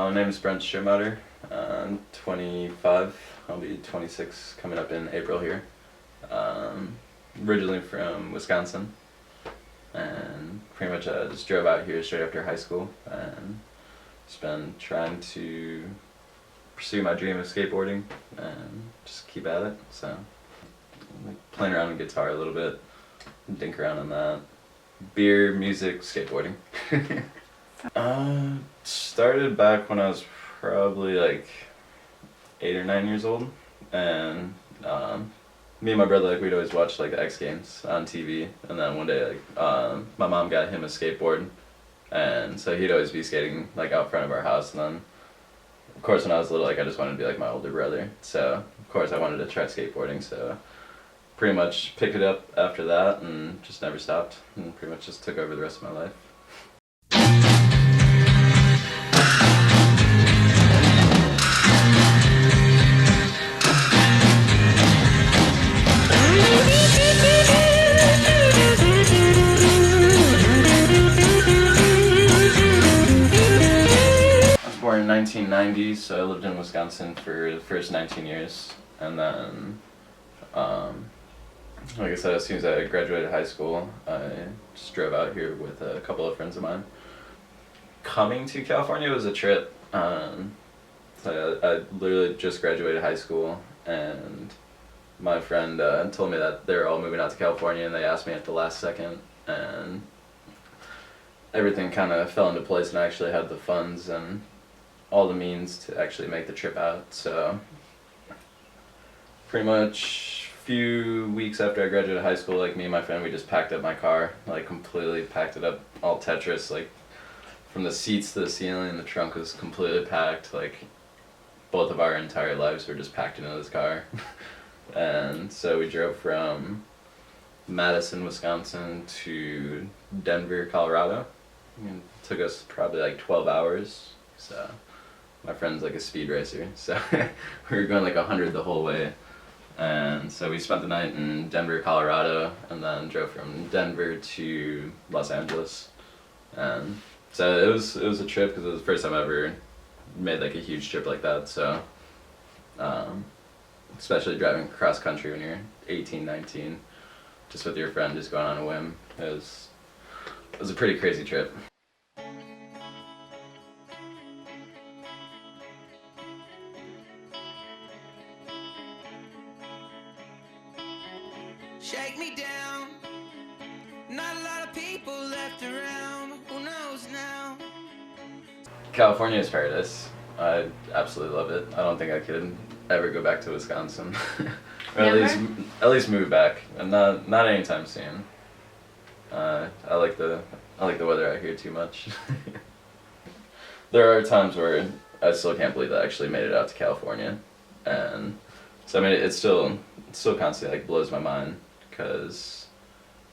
My name is Brent Strittmater. I'm 25. I'll be 26 coming up in April here. Originally from Wisconsin, and pretty much just drove out here straight after high school and just been trying to pursue my dream of skateboarding and just keep at it. So playing around with guitar a little bit, dink around on that. Beer, music, skateboarding. Started back when I was probably like 8 or 9 years old, and me and my brother, we'd always watch like the X Games on TV, and then one day my mom got him a skateboard, and so he'd always be skating like out front of our house. And then of course when I was little, I just wanted to be like my older brother, so of course I wanted to try skateboarding. So pretty much picked it up after that and just never stopped, and pretty much just took over the rest of my life. Born in 1990, so I lived in Wisconsin for the first 19 years, and then, like I said, as soon as I graduated high school, I just drove out here with a couple of friends of mine. Coming to California was a trip. So I literally just graduated high school, and my friend told me that they were all moving out to California, and they asked me at the last second, and everything kind of fell into place, and I actually had the funds and all the means to actually make the trip out. So pretty much a few weeks after I graduated high school, like me and my friend, we just packed up my car, like completely packed it up, all Tetris, like from the seats to the ceiling. The trunk was completely packed, like both of our entire lives were just packed into this car. And so we drove from Madison, Wisconsin to Denver, Colorado. It took us probably like 12 hours. So my friend's like a speed racer, so we were going like 100 the whole way. And so we spent the night in Denver, Colorado, and then drove from Denver to Los Angeles. And so it was a trip, because it was the first time I ever made like a huge trip like that. So especially driving cross country when you're 18, 19, just with your friend, just going on a whim. It was a pretty crazy trip. Shake me down. Not a lot of people left around. Who knows now? California is paradise. I absolutely love it. I don't think I could ever go back to Wisconsin, or at least move back, and not anytime soon. I like the weather out here too much. There are times where I still can't believe I actually made it out to California, and so I mean it still constantly like blows my mind, because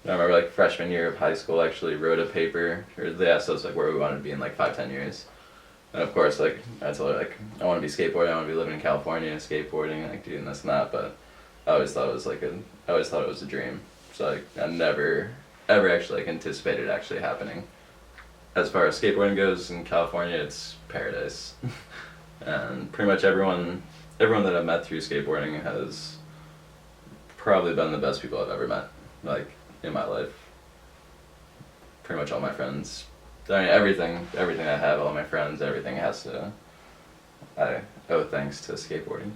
I remember like freshman year of high school, I actually wrote a paper, or they asked us like where we wanted to be in like 5-10 years. And of course, like I told her, like I want to be skateboarding, I want to be living in California, skateboarding, like doing this and that. But I always thought it was a dream. So like I never ever actually like anticipated it actually happening. As far as skateboarding goes in California, it's paradise. And pretty much everyone that I've met through skateboarding has probably been the best people I've ever met, like in my life. Pretty much all my friends. I mean, everything I have, all my friends, everything I owe thanks to skateboarding.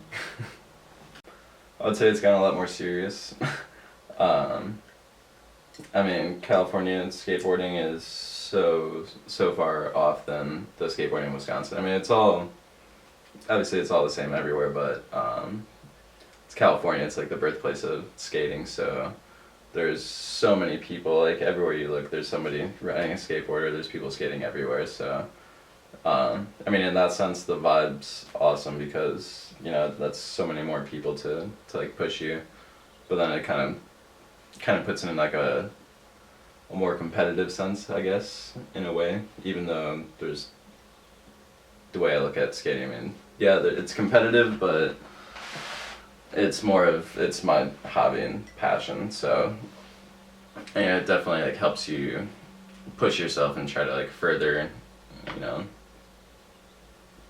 I would say it's gotten a lot more serious. I mean, California skateboarding is so far off than the skateboarding in Wisconsin. I mean, obviously it's all the same everywhere, but it's California, it's like the birthplace of skating, so there's so many people, like everywhere you look, there's somebody riding a skateboard, or there's people skating everywhere. So, I mean, in that sense, the vibe's awesome, because you know that's so many more people to like push you. But then it kind of puts it in like a more competitive sense, I guess, in a way. Even though there's the way I look at skating, I mean, yeah, it's competitive, but it's my hobby and passion, so and it definitely like helps you push yourself and try to like further, you know,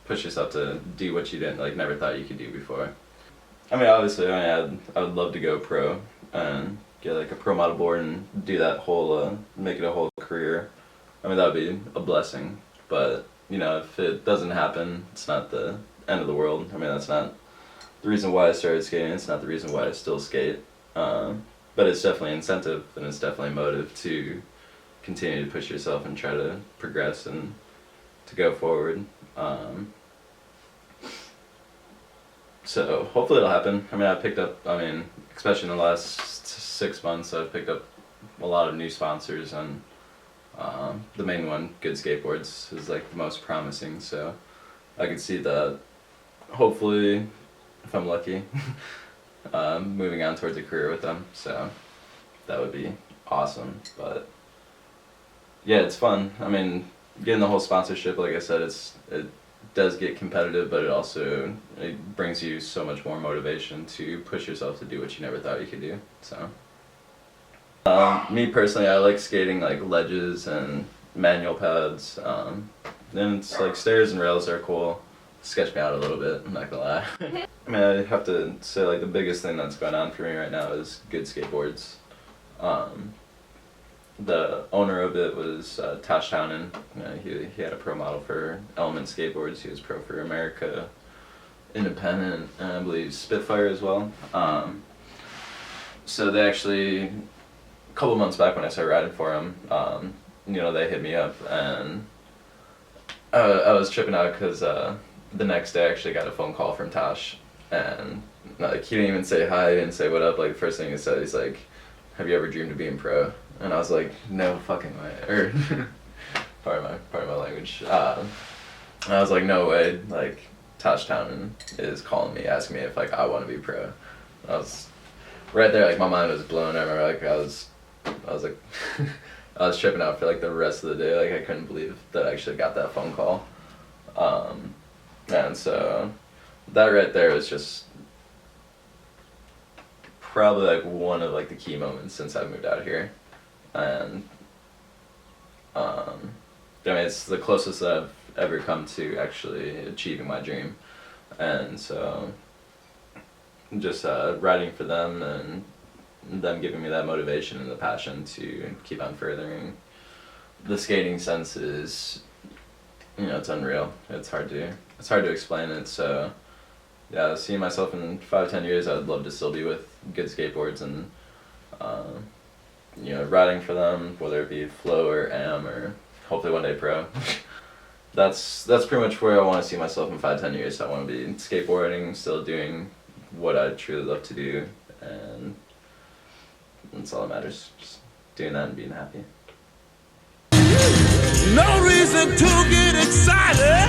push yourself to do what you didn't, like, never thought you could do before. I mean, obviously, I would love to go pro and get like a pro model board and do that whole, make it a whole career. I mean, that would be a blessing. But, you know, if it doesn't happen, it's not the end of the world. I mean, that's not the reason why I started skating. It's not the reason why I still skate. But it's definitely incentive and it's definitely motive to continue to push yourself and try to progress and to go forward. So hopefully it'll happen. I mean, especially in the last 6 months, I've picked up a lot of new sponsors, and the main one, Good Skateboards, is like the most promising. So I could see that hopefully, if I'm lucky, moving on towards a career with them. So that would be awesome. But yeah, it's fun. I mean, getting the whole sponsorship, like I said, it does get competitive, but it brings you so much more motivation to push yourself to do what you never thought you could do. So me personally, I like skating like ledges and manual pads. Then it's like stairs and rails are cool. Sketch me out a little bit, I'm not gonna lie. I mean, I have to say, like, the biggest thing that's going on for me right now is Good Skateboards. The owner of it was Tosh Townen. He had a pro model for Element Skateboards. He was pro for America, Independent, and I believe Spitfire as well. So they actually, a couple months back when I started riding for him, you know, they hit me up, and I was tripping out because the next day I actually got a phone call from Tosh, and like, he didn't even say hi, he didn't say what up. Like, the first thing he said, he's like, "Have you ever dreamed of being pro?" And I was like, "No fucking way," or part of my language. And I was like, "No way!" Like, Tosh Townen is calling me, asking me if like I want to be pro. I was right there, like my mind was blown. I remember, like I was like, I was tripping out for like the rest of the day. Like, I couldn't believe that I actually got that phone call. And so that right there was just probably like one of like the key moments since I moved out here. And I mean, it's the closest that I've ever come to actually achieving my dream. And so just riding for them and them giving me that motivation and the passion to keep on furthering the skating sense is, you know, it's unreal. It's hard to explain it. So yeah, seeing myself in 5-10 years, I would love to still be with Good Skateboards and you know, riding for them, whether it be flow or am or hopefully one day pro. That's pretty much where I want to see myself in 5-10 years. I want to be skateboarding, still doing what I truly love to do, and that's all that matters. Just doing that and being happy. No reason to get excited.